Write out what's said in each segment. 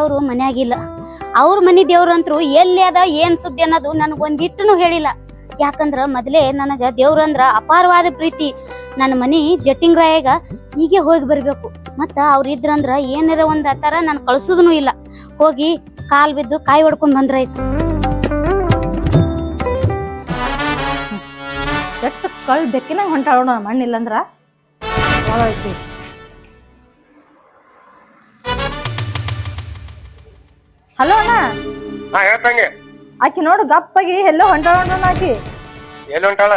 ಅವರು ಮನ್ಯಾಗಿಲ್ಲ. ಅವ್ರ ಮನಿ ದೇವ್ರಂತ್ರು ಎಲ್ಲಿ ಅದ ಏನ್ ಸುದ್ದಿ ಅನ್ನೋದು ನನಗೊಂದಿಟ್ಟನು ಹೇಳಿಲ್ಲ. ಯಾಕಂದ್ರ ಮೊದಲೇ ನನಗ ದೇವ್ರಂದ್ರ ಅಪಾರವಾದ ಪ್ರೀತಿ. ನನ್ನ ಮನಿ ಜಟ್ಟಿಂಗ್ರಾಯಾಗ ಹೀಗೆ ಹೋಗಿ ಬರ್ಬೇಕು. ಮತ್ತ ಅವ್ರ ಇದ್ರಂದ್ರ ಏನಾರ ಒಂದ್ ತರ ನಾನು ಕಳ್ಸುದನು ಇಲ್ಲ. ಹೋಗಿ ಕಾಲ್ ಬಿದ್ದು ಕಾಯಿ ಹೊಡ್ಕೊಂಡ್ ಬಂದ್ರಾಯ್ತು. ಎಷ್ಟು ಕಳ್ ಬೆಕ್ಕಿನ ಹೊಂಟಾಳೋಣ ಮಣ್ಣಿಲ್ಲಂದ್ರ ಐತಿ. ಹಲೋ ಅಣ್ಣ. ಹೇಳ್ತಂಗೆ ಆಕಿ ನೋಡು ಗಪ್ಪಾಗಿ ಎಲ್ಲೋ ಹೊಂಟಾಳ ಆಕಿ. ಎಲ್ಲಿ ಹೊಂಟಾಳ?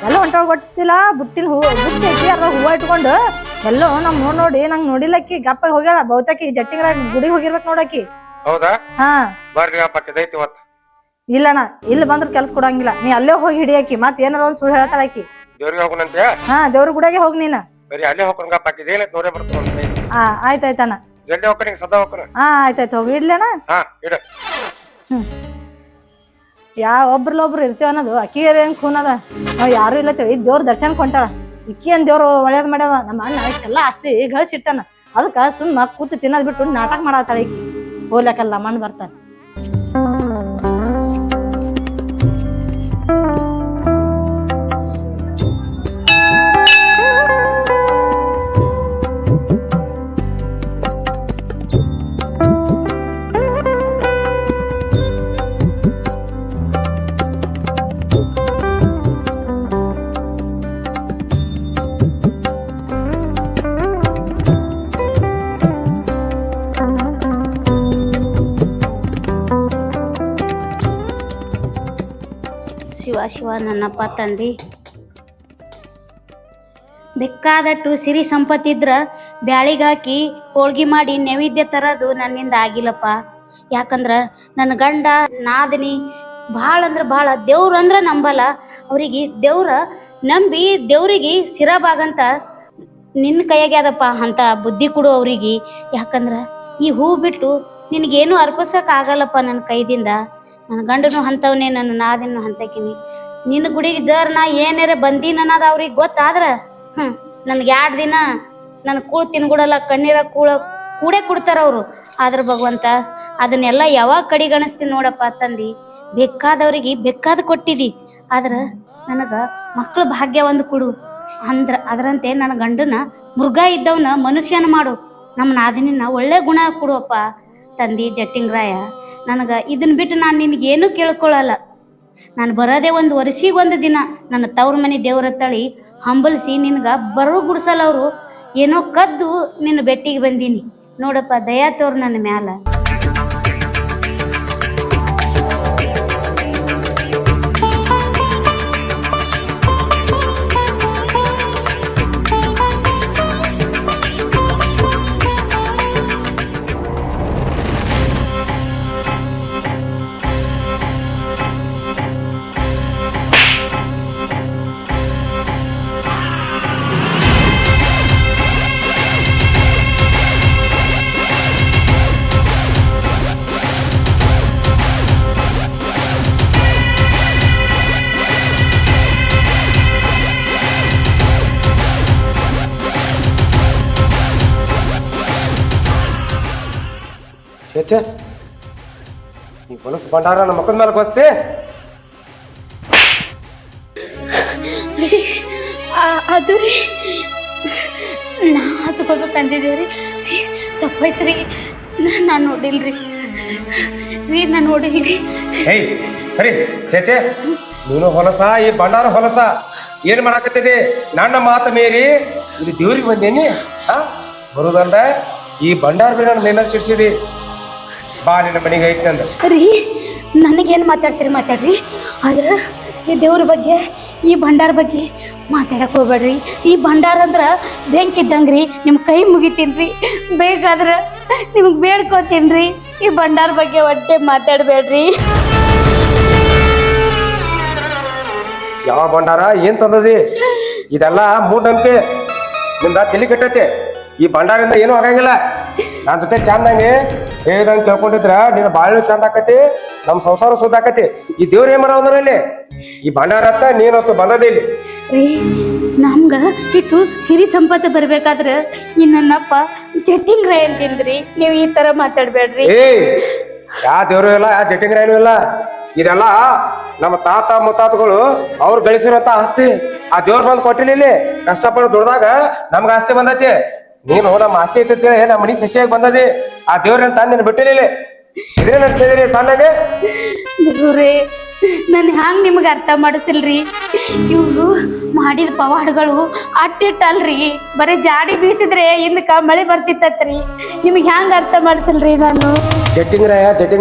ಎಲ್ಲ ಹೊಂಟಾಳ ಗೊತ್ತಿಲ್ಲ. ಬುಟ್ಟಿನ ಬುಟ್ಟಿ ಐತಿ ಅದ್ರ ಹೂವ ಇಟ್ಕೊಂಡು ಎಲ್ಲೋ ನಮ್ ನೋಡಿ ನಂಗ್ ನೋಡಿಲ್ಲ. ಆಕಿ ಗಪ್ಪಾಗಿ ಹೋಗ್ಯಾಳ. ಬಹುತೇಕಿ ಜಟ್ಟಿಂಗ್ರ ಗುಡಿಗೆ ಹೋಗಿರ್ಬೇಕು ನೋಡಕಿ. ಹೌದಾ? ಹಾ ಬರ್ರಿ ಪಕ್ಕದೈತಿ ಇವತ್ತು. ಇಲ್ಲಣ್ಣ, ಇಲ್ಲಿ ಬಂದ್ರ ಕೆಲ್ಸ ಕೊಡಂಗಿಲ್ಲ. ನೀ ಅಲ್ಲೇ ಹೋಗಿ ಹಿಡಿಯಾಕಿ. ಮತ್ ಏನಾರ ಒಂದ್ ಸುಳ್ಳು ಹೇಳ್ತಾಳ ಆಕಿ. ದೇವ್ರಿಗೆ ಹೋಗುನಂತೆ? ಹಾ ದೇವ್ರ ಗುಡಿಗೆ ಹೋಗ್ ನೀನ. ಸರಿ ಅಲ್ಲೇ ಹೋಗ್ಕೊಂಡ್ ಪಾಕಿದ್ ಏನೈತಿ ನೋಡೇ ಬರ್ತೀನಿ. ಆಯ್ತಾಯ್ತಣ್ಣ. ಜಲ್ದಿ ಹೋಗ್ರಿ ಸದಾ ಹೋಗ್ರಿ. ಆಯ್ತಾಯ್ತು ಹೋಗಿ ಇಡ್ಲಣ್ಣ. ಹಾ ಇಡ. ಒಬ್ರಲ್ಲೊಬ್ರು ಇರ್ತೀವ ಅನ್ನೋದು ಅಕ್ಕಿ ಹೆಂಗ್ ಖೂನ್ ಅದ. ನಾವ್ ಯಾರು ಇಲ್ಲ ತಿಳಿ ದೇವ್ರ ದರ್ಶನ ಕೊಂಟಾಳ. ಇಕ್ಕಿ ಏನ್ ದೇವ್ರು ಒಳ್ಳೇದ್ ಮಾಡ್ಯದ. ನಮ್ಮ ಅಣ್ಣ ಇಷ್ಟೆಲ್ಲ ಆಸ್ತಿ ಗಳಿಸಿಟ್ಟನ. ಅದಕ್ಕ ಸುಮ್ಮ ಕೂತು ತಿನ್ನೋದ್ ಬಿಟ್ಟು ನಾಟಕ ಮಾಡತ್ತಾಳ ಈಕಿ. ಹೋಗ್ಲಕ್ಕಲ್ಲ ಮಣ್ಣು ಬರ್ತಾನ. ಶಿವ ಶಿವ ನನ್ನಪ್ಪ ತಂದಿ. ಬೇಕಾದಟ್ಟು ಸಿರಿ ಸಂಪತ್ತಿದ್ರ ಬ್ಯಾಳಿಗಾಕಿ ಹೋಳ್ಗಿ ಮಾಡಿ ನೈವೇದ್ಯ ತರೋದು ನನ್ನಿಂದ ಆಗಿಲ್ಲಪ್ಪ. ಯಾಕಂದ್ರ ನನ್ನ ಗಂಡ ನಾದಿನಿ ಭಾಳ ಅಂದ್ರ ಭಾಳ ದೇವ್ರಂದ್ರ ನಂಬಲ್ಲ. ಅವ್ರಿಗೆ ದೇವ್ರ ನಂಬಿ ದೇವ್ರಿಗೆ ಸಿರಬಾಗಂತ ನಿನ್ನ ಕೈಯಾಗೆ ಅದಪ್ಪ ಅಂತ ಬುದ್ಧಿ ಕೊಡು ಅವ್ರಿಗೆ. ಯಾಕಂದ್ರ ಈ ಹೂ ಬಿಟ್ಟು ನಿನಗೇನು ಅರ್ಪಿಸಕ್ ಆಗಲ್ಲಪ್ಪ ನನ್ನ ಕೈದಿಂದ. ನನ್ನ ಗಂಡನು ಅಂತವನೇ, ನನ್ನ ನಾದಿನ ಅಂತಕಿನಿ. ನಿನ್ನ ಗುಡಿಗೆ ಜರ್ ನಾ ಏನಾರ ಬಂದೀನಿ ಅನ್ನೋದು ಅವ್ರಿಗೆ ಗೊತ್ತಾದ್ರ ನನ್ಗೆ 2 ದಿನ ನನ್ ಕೂಳು ತಿನ್ಕೊಡಲ್ಲ, ಕಣ್ಣೀರ ಕೂಡೇ ಕೊಡ್ತಾರ ಅವ್ರು. ಆದ್ರ ಭಗವಂತ ಅದನ್ನೆಲ್ಲ ಯಾವಾಗ ಕಡಿಗಣಿಸ್ತೀನಿ ನೋಡಪ್ಪ ತಂದಿ. ಬೇಕಾದವ್ರಿಗೆ ಬೇಕಾದ ಕೊಟ್ಟಿದಿ. ಆದ್ರ ನನಗ ಮಕ್ಳ ಭಾಗ್ಯ ಒಂದು ಕೊಡು ಅದರಂತೆ ನನ್ನ ಗಂಡನ ಮೃಗ ಇದ್ದವನ ಮನುಷ್ಯನ ಮಾಡು. ನಮ್ಮ ನಾದಿನಿನ ಒಳ್ಳೆ ಗುಣ ಕೊಡುವಪ್ಪ ತಂದಿ ಜಟ್ಟಿಂಗ್ರಾಯ. ನನಗ ಇದನ್ ಬಿಟ್ಟು ನಾನು ನಿನ್ಗೇನು ಕೇಳ್ಕೊಳಲ್ಲ. ನಾನು ಬರೋದೇ 1 ವರ್ಷಿಗೊಂದು ದಿನ ನನ್ನ ತವ್ರ ಮನೆ ದೇವರ ತಳಿ ಹಂಬಲಿಸಿ ನಿನ್ಗ ಬರೋ ಗುಡ್ಸಲ್ಲ ಅವರು ಏನೋ ಕದ್ದು ನಿನ್ನ ಬೆಟ್ಟಿಗೆ ಬಂದೀನಿ ನೋಡಪ್ಪ. ದಯಾ ತೋರ್ ನನ್ನ ಮ್ಯಾಲ. ಹೆಚ್ಚ ಈ ಹೊಲಸು ಬಂಡಾರ ನಮ್ಮ ಮಕ್ಕಳ ಮೇಲೆ ಬಸ್ತಿ. ಅದು ರೀ ನಾ ಹಚ್ಕೋಬೇಕಂದಿದ್ದೀವ್ರಿ. ತಪ್ಪೈತ್ರಿ. ನಾನು ನೋಡಿಲ್ರಿ ನಾನು ನೋಡಿಲ್ರಿ. ಏಯ್ ಸರಿ ಚೇಚೆ, ನೀನು ಹೊಲಸ, ಈ ಬಂಡಾರ ಹೊಲಸ. ಏನ್ ಮಾಡಾಕತ್ತಿದೆ? ನನ್ನ ಮಾತು ಮೀರಿ ಇಲ್ಲಿ ದೇವ್ರಿಗೆ ಬಂದೇನಿ. ಬರುದಲ್ದ ಈ ಬಂಡಾರ ಮೇಲೆ ನನ್ನ ಸಿಡ್ಸಿದಿ. ಬಾ ನಿನ್ನ ಮನೆಗೆ ಐತಿ ನಂದ ರೀ. ನನಗೇನು ಮಾತಾಡ್ರಿ. ಆದ್ರೆ ಈ ದೇವ್ರ ಬಗ್ಗೆ ಈ ಭಂಡಾರ ಬಗ್ಗೆ ಮಾತಾಡಕ್ ಹೋಗ್ಬೇಡ್ರಿ. ಈ ಭಂಡಾರ ಅಂದ್ರ ಬೆಂಕಿ ಇದ್ದಂಗ್ರಿ. ನಿಮ್ಮ ಕೈ ಮುಗಿತೀನ್ರಿ. ಬೇಕಾದ್ರೆ ನಿಮಗೆ ಬೇಡ್ಕೋತೀನ್ರಿ. ಈ ಭಂಡಾರ ಬಗ್ಗೆ ಒಟ್ಟೆ ಮಾತಾಡಬೇಡ್ರಿ. ಯಾವ ಬಂಡಾರ ಏನ್ ತಂದದಿ? ಇದೆಲ್ಲ ಮೂಢನಂಬಿಕೆ. ನಿಮ್ದ ತಲೆ ಕೆಟ್ಟೈತೆ. ಈ ಭಂಡಾರಿಂದ ಏನೂ ಆಗಂಗಿಲ್ಲ. ನನ್ನ ಜೊತೆ ಚಂದಂಗೆ ಹೇಳ್ದಂಗೆ ಕೇಳ್ಕೊಂಡಿದ್ರ ನಿನ್ನ ಬಾಳು ಚಂದ ಆಕತಿ, ನಮ್ಮ ಸಂಸಾರ ಸುದ್ದ ಆಕತಿ. ಈ ದೇವ್ರ ಏನ್ ಮಾಡೋ ಇಲ್ಲಿ ಈ ಭಂಡಾರ ಹತ್ತ ನೀನೊತ್ತು ಬಂದದಿ ಇಲ್ಲಿ. ರೀ ನಮ್ಗ ಇಟ್ಟು ಸಿರಿ ಸಂಪತ್ತು ಬರ್ಬೇಕಾದ್ರ ಈ ನನ್ನಪ್ಪ ಜಟ್ಟಿಂಗ್ ರೈ ಅಂತಿಂದ್ರಿ ನೀವು ಈ ತರ ಮಾತಾಡ್ಬೇಡ್ರಿ. ಯಾ ದೇವ್ರು ಇಲ್ಲ, ಯಾ ಜಟಿಂಗ್ರ ಏನು ಇಲ್ಲ. ಇದೆಲ್ಲ ನಮ್ಮ ತಾತ ಮುತ್ತಾತಗಳು ಅವ್ರು ಗಳಿಸಿರೋಂತ ಆಸ್ತಿ. ಆ ದೇವ್ರು ಬಂದ್ ಕೊಟ್ಟಿಲ್ಲ, ಇಲ್ಲಿ ಕಷ್ಟಪಟ್ಟು ದುಡ್ದಾಗ ನಮ್ಗ ಆಸ್ತಿ ಬಂದೈತಿ. ನೀನು ನಮ್ಮ ಆಸ್ತಿ ಐತಿ ನಮ್ಮ ಮನಿ ಸಸಿಯಾಗಿ ಬಂದದಿ. ಆ ದೇವ್ರನ್ನ ತಂದು ಬಿಟ್ಟಿಲ್ಲ ಇಲ್ಲಿ. ಇದೇ ನಡೆಸಿದಿರಿ ಸಣ್ಣಗೆ. ದೇವ್ರೇ ನಾನು ಹ್ಯಾಂಗ ನಿಮಗೆ ಅರ್ಥ ಮಾಡಿಸಿಲ್ರಿ. ಇವ್ರು ಮಾಡಿದ ಪವಾಡಗಳು ಅಟ್ಟಿಟ್ಟಲ್ರಿ, ಬರೀ ಜಾಡಿ ಬೀಸಿದ್ರೆ ಹಿಂದಕ್ಕ ಮಳೆ ಬರ್ತಿತ್ತತ್ರಿ. ನಿಮಗೆ ಹ್ಯಾಂಗ ಅರ್ಥ ಮಾಡಿಸಿಲ್ರಿ ನಾನು. ಜಟ್ಟಿಂಗ್ರಾಯ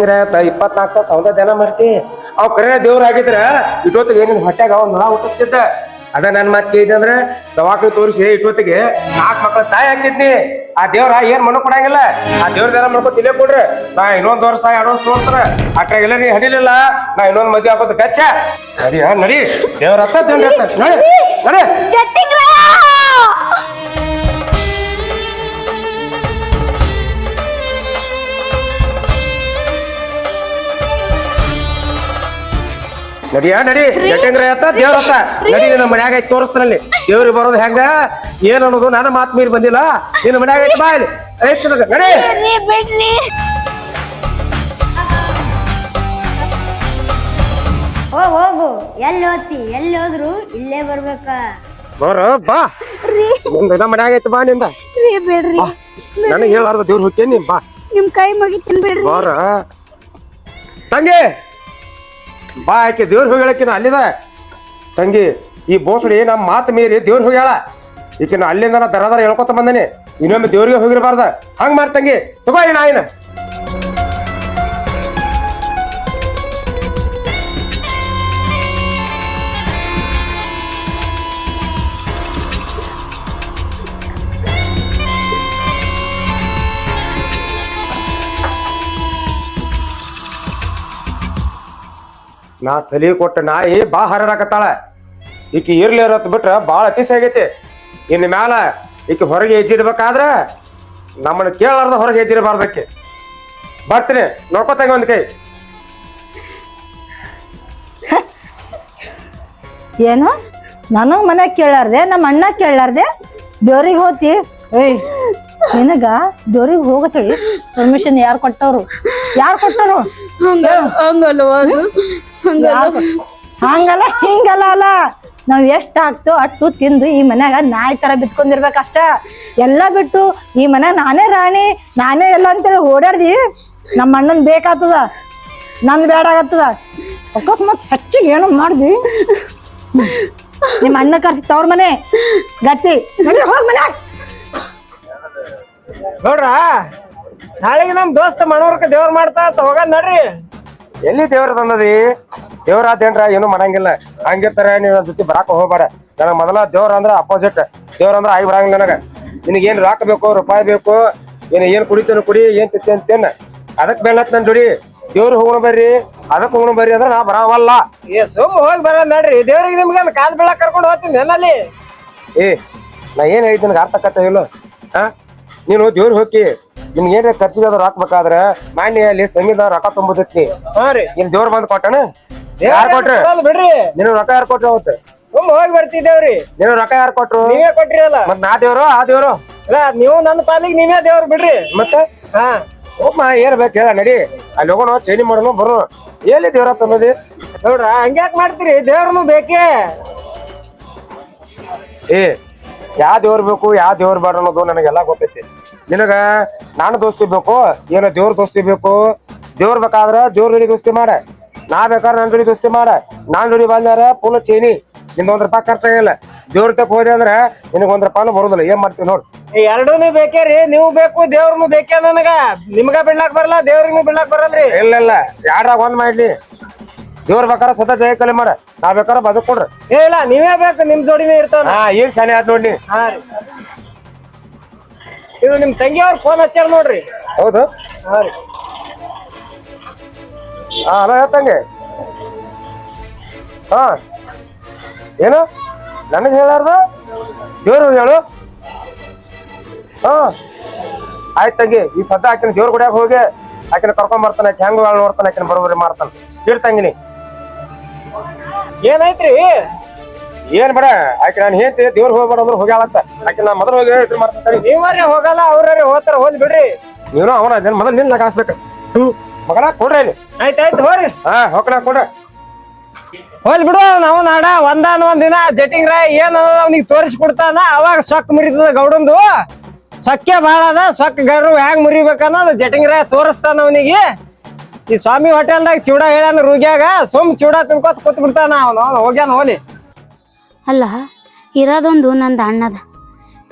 24 ಸೌದ ಜನ ಮಾಡ್ತಿ. ಅವ್ ಕರೆ ದೇವ್ರ ಆಗಿದ್ರ ಇಟ್ಟೊತ್ತಿಗೆ ನಿನ್ ಹೊಟ್ಯಾಗ ಅವ್ ನೊಣ ಹುಟ್ಟಿಸ್ತಿದ್ದ. ಅದ ನನ್ ಮಾತ್ ಕೇಳಿದೆ ಅಂದ್ರೆ ದವಾಖಾನೆ ತೋರಿಸಿ ಇಟ್ಟೊತ್ತಿಗೆ 4 ಮಕ್ಳ ತಾಯಿ ಹಾಕಿದ್ನಿ. ಆ ದೇವ್ರ ಏನ್ ಮಣ್ಣು ಕೊಡಂಗಿಲ್ಲ. ಆ ದೇವ್ರದೆಲ್ಲ ಮಾಡ್ಕೊತ ಇಲ್ಲೇ ಕೊಡ್ರಿ. ನಾ ಇನ್ನೊಂದ್ ವರ್ಷ 2 ವರ್ಷ ನೋಡ್ತಾರ. ಅಟ್ರಾಗೆಲ್ಲ ನೀ ಹಡಿಲಿಲ್ಲ, ನಾ ಇನ್ನೊಂದ್ ಮದ್ವೆ ಹಾಕೋದು ಗಚ್ಚ. ನಡಿ ನಡಿ, ದೇವ್ರ ಹತ್ತ ನಡಿ ನಡಿ. ನಡಿಯಾ ನಡಿ, ಜಟಂಗ್ರ ಆತ ದೇವ್ರ ಆತ ನಡಿ. ನಿನ್ನ ಮನ್ಯಾಗ ಐತಿ ತೋರಿಸ್ತಾನಲ್ಲಿ ದೇವ್ರಿಗೆ ಬರೋದು ಹೆಂಗ ಏನ್ ಅನ್ನೋದು. ನನ್ನ ಮಾತ್ ಮೀರಿ ಬಂದಿಲ್ಲ. ನಿನ್ನ ಮನ್ಯಾಗ ಐತಿ ಬಾ ಇಲ್ಲಿ ಐತಿ ನಡಿ. ಹೋಗು, ಎಲ್ಲಿ ಹೋಗ್ತಿ? ಎಲ್ಲಿ ಹೋದ್ರು ಇಲ್ಲೇ ಬರ್ಬೇಕ. ಬರ ಬಾ, ನಿಂದ ಮನ್ಯಾಗ ಐತಿ ಬಾ. ನಿಂದ ಬೇಡ್ರಿ, ನನಗೆ ಹೇಳಾರ್ದ ದೇವ್ರ ಹೋಗ್ತೇನಿ ಬಾ. ನಿಮ್ ಕೈ ಮುಗಿತೀನಿ ಬೇಡ್ರಿ. ಬರ ತಂಗಿ ಬಾ. ಆಕೆ ದೇವ್ರ ಹೋಗ್ಯಾಳಕಿನ ಅಲ್ಲಿದ. ತಂಗಿ ಈ ಬೋಸಡಿ ನಮ್ಮ ಮಾತು ಮೀರಿ ದೇವ್ರ ಹೋಗ್ಯಾಳ. ಈಕಿನ ಅಲ್ಲಿಂದ ನಾ ದರ ಹೇಳ್ಕೊತ ಬಂದನಿ. ಇನ್ನೊಮ್ಮೆ ದೇವ್ರಿಗೆ ಹೋಗಿರ್ಬಾರ್ದ. ಹಂಗ ಮಾಡಿ ತಂಗಿ, ತಗೋ ನಾಯಿನ. ನಾ ಸಲಿ ಕೊಟ್ಟ ನಾಯಿ ಬಾ ಹರಡಾಕತ್ತಾಳ. ಈಕಿ ಇರ್ಲಿ ಇರತ್ ಬಿಟ್ರ ಬಾಳ ಅತಿಸ ಆಗೈತಿ. ಇನ್ ಮ್ಯಾಲ ಈಕಿ ಹೊರಗೆ ಹೆಜ್ಜಿಡ್ಬೇಕಾದ್ರ ನಮ್ಮನ್ನ ಕೇಳಾರ್ದ ಹೊರಗೆ ಹೆಜ್ಜಿರಬಾರ್ದಕ್ಕೆ. ಬರ್ತೀನಿ ನೋಡ್ಕೊತಂಗ ಒಂದ್ ಕೈ. ಏನು ನನಗ್ ಮನ್ಯಾಗ ಕೇಳಾರ್ದೆ, ನಮ್ಮ ಅಣ್ಣ ಕೇಳಾರ್ದೆ ದೇವ್ರಿಗೆ ಹೋತಿ? ಏಯ್ ನಿನಗ ದೇವ್ರಿಗೆ ಹೋಗತ್ತಳಿ ಪರ್ಮಿಷನ್ ಯಾರು ಕೊಟ್ಟವ್ರು? ಹಂಗಲ್ಲ ಹಿಂಗಲ್ಲ ಅಲ್ಲ. ನಾವ್ ಎಷ್ಟ್ ಆಗ್ತೋ ಅಷ್ಟು ತಿಂದು ಈ ಮನ್ಯಾಗ ನಾಯಿ ತರ ಬಿತ್ಕೊಂಡಿರ್ಬೇಕಷ್ಟ. ಎಲ್ಲ ಬಿಟ್ಟು ಈ ಮನ್ಯಾಗ ನಾನೇ ರಾಣಿ ನಾನೇ ಎಲ್ಲ ಅಂತೇಳಿ ಓಡಾಡ್ದಿ ನಮ್ಮ ಅಣ್ಣನ್ ಬೇಕಾಗ್ತದ, ನಂದ್ ಬೇಡ ಆಗತ್ತದ. ಅಕಸ್ಮಾತ್ ಹೆಚ್ಚಿಗೆ ಏನೋ ಮಾಡ್ದಿ ನಿಮ್ಮ ಅಣ್ಣ ಕರ್ಸಿ ತವ್ರ ಮನೆ ಗತಿ ಹೋಗ್ ಮನ್ಯಾಗ. ನೋಡ್ರ ನಾಳೆಗೆ ನಮ್ ದೋಸ್ತ ಮನೋರ್ಕ ದೇವ್ರ ಮಾಡ್ತಾ ಹೋಗದ್ ನಡ್ರಿ. ಎಲ್ಲಿ ದೇವ್ರ ತಂದದಿ? ದೇವ್ರ ಆದೇನ್ರ ಏನು ಮಾಡಂಗಿಲ್ಲ. ಹಂಗಿರ್ತಾರ ನೀವ್ ಜೊತೆ ಬರಾಕ ಹೋಗ್ಬೇಡ. ನನಗ್ ಮೊದಲ ದೇವ್ರ ಅಂದ್ರ ಅಪೋಸಿಟ್. ದೇವ್ರ ಅಂದ್ರ ಆಗಿ ಬರಂಗಿಲ್ಲ ನನಗ. ನಿನಗೆ ಏನ್ ರೊಕ್ಕ ಬೇಕು, ರೂಪಾಯಿ ಬೇಕು, ಏನ್ ಕುಡಿತೇನೆ ಕುಡಿ, ಏನ್ ತಿಂತೆ ಅಂತೇನ ಅದಕ್ ಬೆಳ್ಳತ್ ನನ್ ಜೋಡಿ. ದೇವ್ರ ಹೋಗೋಣ ಬರ್ರಿ, ಅದಕ್ ಹೋಗೋಣ ಬರ್ರಿ ಅಂದ್ರ ನಾ ಬರವಲ್ಲ. ಸುಮ್ ಹೋಗಿ ಬರ ನಡ್ರಿ. ದೇವ್ರಿಗೆ ನಿಮ್ಗೆ ಕಾಲ್ ಬೆಳಕ್ ಕರ್ಕೊಂಡು ಹೋಗ್ತೀನಿ ನಲ್ಲಿ. ನಾ ಏನ್ ಹೇಳಿದ್ ನನಗೆ ಅರ್ಥ ಕಟ್ಟ ಇಲ್ಲ. ನೀನು ದೇವ್ರ ಹೋಗಿ ನಿಮ್ಗೆ ಏನ್ರ ಖರ್ಚಿಗೆ ಅದ್ರ ಹಾಕ್ಬೇಕಾದ್ರ ಮಾನ್ಯ ಅಲ್ಲಿ ಸಂಗೀತ ರೊಕ್ಕ ತುಂಬುದೈತಿ. ನಿಮ್ ದೇವ್ರ ಬಂದ್ ಕೊಟ್ಟಣ ಯಾರು ಕೊಟ್ರ ಬಿಡ್ರಿ? ನಿನ್ ರೊಕ್ಕ ಯಾರು ಕೊಟ್ರಿ? ಅವತ್ತು ಹೋಗಿ ಬರ್ತಿದ್ದೇವ್ರಿ. ನೀವ್ ರೊಕ್ಕ ಯಾರು ಕೊಟ್ರು? ನೀವೇ ಕೊಟ್ರಿ ಅಲ್ಲ. ಮತ್ ನಾ ದೇವ್ರು ಆ ದೇವ್ರು ಇಲ್ಲ. ನೀವು ನನ್ನ ಪಾಲಿಗೆ ನೀವೇ ದೇವ್ರು ಬಿಡ್ರಿ. ಮತ್ತೆ ಹೋಗ್ಮ ಏನ್ ಬೇಕು ಹೇಳ ನಡಿ. ಅಲ್ಲಿ ಹೋಗೋಣ ಚೈನಿ ಮಾಡೋಣ ಬರೋಣ. ಎಲ್ಲಿ ದೇವ್ರ ತಂದದಿ? ನೋಡ್ರ ಹಂಗ್ಯಾಕ್ ಮಾಡ್ತೀರಿ? ದೇವ್ರನು ಬೇಕೇ. ಯಾವ ದೇವ್ರ ಬೇಕು ಯಾವ ದೇವ್ರ ಬೇಡ ಅನ್ನೋದು ನನಗೆಲ್ಲಾ ಗೊತ್ತೈತಿ. ನಿನಗ ನಾನು ದೋಸ್ತಿ ಬೇಕು ಏನೋ ದೇವ್ರ ದೋಸ್ತಿ ಬೇಕು? ದೇವ್ರ ಬೇಕಾದ್ರ ದೇವ್ರ ಜೋಡಿ ದೋಸ್ತಿ ಮಾಡ. ನಾ ಬೇಕಾದ್ರೆ ನನ್ ಜೋಡಿ ದೋಸ್ತಿ ಮಾಡ. ನಾನ್ ಜೋಡಿ ಬಂದಾರ ಫುಲ್ ಚೈನಿ. ನಿಂದ ₹1 ಖರ್ಚಾಗಿಲ್ಲ. ದೇವ್ರ ತಪ್ಪ ಹೋದೆ ಅಂದ್ರ ನಿನಗ ₹1 ಬರುದಿಲ್ಲ. ಏನ್ ಮಾಡ್ತೀವಿ ನೋಡ್. ಎರಡೂನು ಬೇಕೇ ರೀ. ನೀವು ಬೇಕು ದೇವ್ರನು ಬೇಕೇ. ನನಗ ನಿಮ್ಗ ಬಿಡ್ಲಾಕ್ ಬರಲ್ಲ, ದೇವ್ರಿಗೂ ಬಿಡ್ಲಾಕ್ ಬರಲ್ರಿ. ಇಲ್ಲ ಯಾರಾಗ ಒಂದ್ ಮಾಡ್ಲಿ. ದೇವ್ರ ಬೇಕಾರ ಸದಾ ಜಯ ಕಲೆ ಮಾಡ. ನಾ ಬೇಕಾರ ಬದು ಕೊಡ್ರಿ. ಇಲ್ಲ ನೀವೇ ಬೇಕು, ನಿಮ್ ಜೋಡಿನೇ ಇರ್ತಾವ. ಈಗ ಶಾನೆ ಆಯ್ತು ನೋಡಿ. ಇದು ನಿಮ್ ತಂಗಿ ಅವ್ರ ಫೋನ್ ಹಚ್ಚಾರ ನೋಡ್ರಿ. ಹೌದು ಹಲೋ ಹೇಳ್ತಂಗೆ. ಏನು ನನಗೆ ಹೇಳಾರ್ದ ದೇವ್ರು ಹೇಳು. ಆಯ್ತು ತಂಗಿ, ಈ ಸದ್ದ ಆಕಿನ ದೇವ್ರ ಗುಡಿಯಾಗ ಹೋಗಿ ಆಕಿನ ಕರ್ಕೊಂಡ್ ಬರ್ತಾನೆ. ಹೆಂಗ್ ನೋಡ್ತಾನೆ, ಆಕಿನ ಬರೋಬರಿ ಮಾಡ್ತಾನೆ. ಇಡ್ತಂಗಿನಿ. ಏನಾಯ್ತ್ರಿ? ಏನ್ ಬೇಡ ಆಕೆ ನಾನು ಹೇಳ್ತಿ ದೇವ್ರ ಹೋಗ್ಬೇಡ ಅಂದ್ರೆ ಹೋಗ್ಯಾಳಂತ ಆಕೆ ನಾ ಮೊದಲು ಹೋಗಿ ಇದ್ರ ಮಾಡ್ತಾಳೆ. ನೀವರೇ ಹೋಗಲ್ಲ ಅವ್ರೇ ಹೋಗ್ತಾರ ಹೋದ್ ಬಿಡ್ರಿ. ನೀನು ಅವನ ಮೊದಲು ನಿನ್ನ ಕಾಸ್ಬೇಕು. ಮಗಳ ಕೊಡ್ರಿ ಇಲ್ಲಿ. ಆಯ್ತಾಯ್ತು ಹೋಗ್ರಿ. ಹಾ ಹೋಗ್ಲ ಕೊಡ್ರ. ಹೋಲ್ ಬಿಡು ನಾವು ನಾಡ ಒಂದ್ ದಿನ ಜಟಿಂಗ್ ರಾಯ್ ಏನ್ ಅವ್ನಿಗೆ ತೋರಿಸಿ ಕೊಡ್ತಾನ ಅವಾಗ ಸೊಕ್ಕ ಮುರಿತದ ಗೌಡಂದು. ಸೊಕ್ಕೆ ಬಾಳ ಅದ ಸೊಕ್ಕ ಗೌಡ್ರು ಹ್ಯಾಂಗ್ ಮುರಿಬೇಕನ್ನೋದು ಜಟಿಂಗ್ ರಾಯ್ ತೋರಿಸ್ತಾನ ಅವನಿಗೆ. ಈ ಸ್ವಾಮಿ ಹೋಟೆಲ್ದಾಗ ಚಿವಡ ಹೇಳ್ಯಾನ ರೂಗ್ಯಾಗ ಸುಮ್ ಚಿವಡ ತಿನ್ಕೋತ ಕೂತ್ ಬಿಡ್ತಾನ ಅವನು ಹೋಗ್ಯಾನ ಹೋಲಿ. ಅಲ್ಲ ಇರೋದೊಂದು ನಂದು ಅಣ್ಣದ.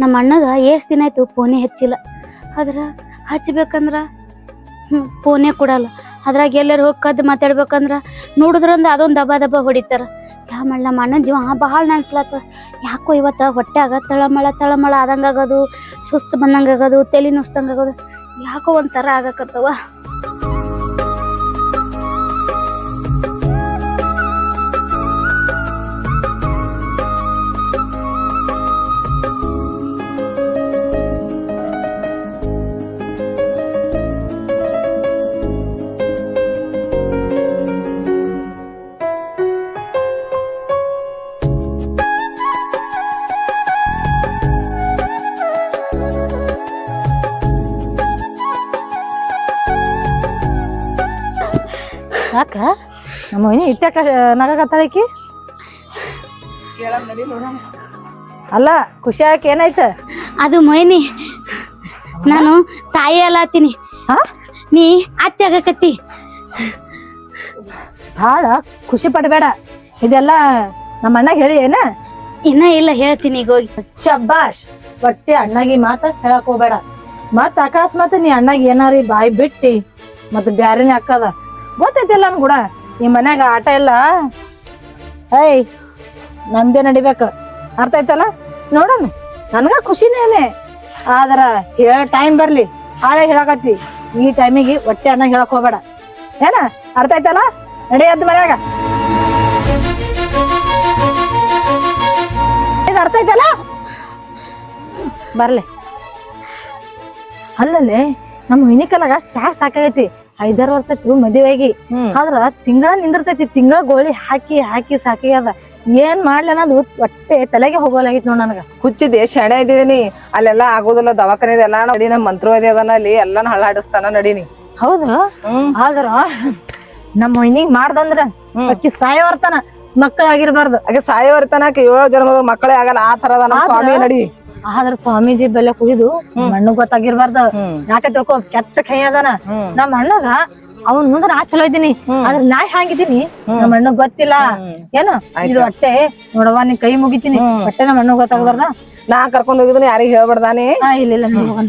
ನಮ್ಮ ಅಣ್ಣಗ ಎಷ್ಟು ದಿನ ಆಯ್ತು ಫೋನೇ ಹಚ್ಚಿಲ್ಲ. ಆದ್ರೆ ಹಚ್ಬೇಕಂದ್ರ ಫೋನೇ ಕೊಡಲ್ಲ. ಅದ್ರಾಗ ಎಲ್ಲರೂ ಹೋಗಿ ಕದ್ದು ಮಾತಾಡ್ಬೇಕಂದ್ರ ನೋಡಿದ್ರಂದ ಅದೊಂದು ದಬ ಹೊಡಿತಾರ. ಯಾವ ಮಾಡಿ ನಮ್ಮ ಅಣ್ಣನ ಜೀವ ಭಾಳ ನೆನ್ಸ್ಲತ್ತ. ಯಾಕೋ ಇವತ್ತು ಹೊಟ್ಯಾಗ ತಳಮಳ ಆದಂಗಾಗೋದು, ಸುಸ್ತು ಬಂದಂಗಾಗೋದು, ತಲೆ ನುಸ್ತಂಗಾಗೋದು, ಯಾಕೋ ಒಂಥರ ಆಗಕತ್ತವ. ಯಾಕ ನಮ್ಮ ಮನೆ ಇಟ್ಟಾಕ ನಗಾಕತ್ತಾಳಕಿ? ಅಲ್ಲ ಖುಷಿ ಆಕೆ ಏನಾಯ್ತ? ಅದು ಮೊಯ್ನಿ, ನಾನು ತಾಯಿ ಅಲ್ಲಾತೀನಿ, ನೀ ಅತ್ತೆ ಆಗಕತ್ತಿ. ಭಾಳ ಖುಷಿ ಪಡಬೇಡ. ಇದೆಲ್ಲ ನಮ್ಮ ಅಣ್ಣಗೆ ಹೇಳಿ ಏನ? ಇನ್ನ ಇಲ್ಲ, ಹೇಳ್ತೀನಿ ಈಗ ಹೋಗಿ. ಶಬ್ಬಾಷ್. ಒಟ್ಟೆ ಅಣ್ಣಗಿ ಮಾತ ಹೇಳಕ್ ಹೋಗ್ಬೇಡ. ಮತ್ ಅಕಸ್ಮಾತ್ ನೀ ಅಣ್ಣಗೆ ಏನಾರಿ ಬಾಯಿ ಬಿಟ್ಟಿ ಮತ್ ಬ್ಯಾರೇನೆ ಹಾಕದ ಗೊತ್ತೈತಿಲ್ಲ ನನ್ ಕೂಡ. ಈ ಮನ್ಯಾಗ ಆಟ ಇಲ್ಲ. ಏಯ್ ನಂದೇ ನಡಿಬೇಕ, ಅರ್ಥ ಆಯ್ತಲ್ಲ? ನೋಡೋಣ, ನನ್ಗ ಖುಷಿನೇನೆ. ಆದ್ರ ಹೇಳ ಟೈಮ್ ಬರ್ಲಿ. ಹಾಳೆ ಹೇಳಕತ್ತಿ, ಈ ಟೈಮಿಗೆ ಹೊಟ್ಟೆ ಅಣ್ಣ ಹೇಳಕ್ ಹೋಗ್ಬೇಡ ಏನ? ಅರ್ಥ ಆಯ್ತಲ್ಲ? ನಡಿ ಅದ್ ಮನ್ಯಾಗ. ಇದು ಅರ್ಥ ಆಯ್ತಲ್ಲ? ಬರ್ಲಿ. ಅಲ್ಲಲ್ಲಿ ನಮ್ಮ ಹಿನಿಕಲಾಗ ಸಾಕಾಗೈತಿ. 5-6 ವರ್ಷ ಮದುವೆಯಾಗಿ. ಆದ್ರ ತಿಂಗಳ ನಿಂದಿರ್ತೈತಿ. ತಿಂಗಳ ಗೋಳಿ ಹಾಕಿ ಹಾಕಿ ಸಾಕಾಗ್ಯದ. ಏನ್ ಮಾಡ್ಲಿ ಅನ್ನೋದು ಹೊಟ್ಟೆ ತಲೆಗೆ ಹೋಗೋಲಾಗಿತ್ತು ನೋಡ್ ನನಗ. ಹುಚ್ಚಿದೆ ಶಾಣೆ ಇದ್ದೀನಿ. ಅಲ್ಲೆಲ್ಲ ಆಗೋದಿಲ್ಲ, ದವಾಖಾನೆ ಎಲ್ಲ ನಡಿ. ನಮ್ಮ ಮಂತ್ರವಾದಿ ಅದನ್ನ ಅಲ್ಲಿ ಎಲ್ಲಾನು ಹಳ್ಳಾಡಿಸ್ತಾನ ನಡೀನಿ. ಹೌದು. ಆದ್ರ ನಮ್ಮ ಮನಿಗ್ ಮಾಡ್ದಂದ್ರ ಅಕ್ಕಿ ಸಾಯವರ್ತನ ಮಕ್ಕಳಾಗಿರ್ಬಾರ್ದು. ಆಕೆ ಸಾಯೋವರ್ತನಕ 7 ಜನ್ಮದ ಮಕ್ಕಳೇ ಆಗಲ್ಲ. ಆ ತರದ ನಮ್ಮ ಸ್ವಾಮಿ ನಡಿ. ಆದ್ರ ಸ್ವಾಮೀಜಿ ಬೆಲೆ ಕುಡಿದು ಮಣ್ಣು ಗೊತ್ತಾಗಿರ್ಬಾರ್ದು. ಯಾಕೆ ತಿಳ್ಕೊ, ಕೆಟ್ಟ ಕೈ ಅದಾನ ನಮ್ಮ ಅಣ್ಣಗ. ಅವನ್ ಮುಂದೆ ನಾ ಚಲೋ ಇದ್ದೀನಿ, ಆದ್ರೆ ನಾ ಹ್ಯಾಂಗಿದ್ದೀನಿ ನಮ್ಮ ಅಣ್ಣಗ್ ಗೊತ್ತಿಲ್ಲ ಏನು. ಇದು ಹೊಟ್ಟೆ ನೋಡವ್ವ, ನೀ ಕೈ ಮುಗಿತೀನಿ. ಹೊಟ್ಟೆ ನಮ್ಮ ಅಣ್ಣಗ್ ಗೊತ್ತಾಗಬಾರ್ದ. ನಾ ಕರ್ಕೊಂಡ್ ಹೋಗಿದ್ದೀನಿ, ಯಾರಿಗ್ ಹೇಳ್ಬಾರ್ದಾನೆ. ಇಲ್ಲ ಇಲ್ಲ, ಹೋಗೋಣ.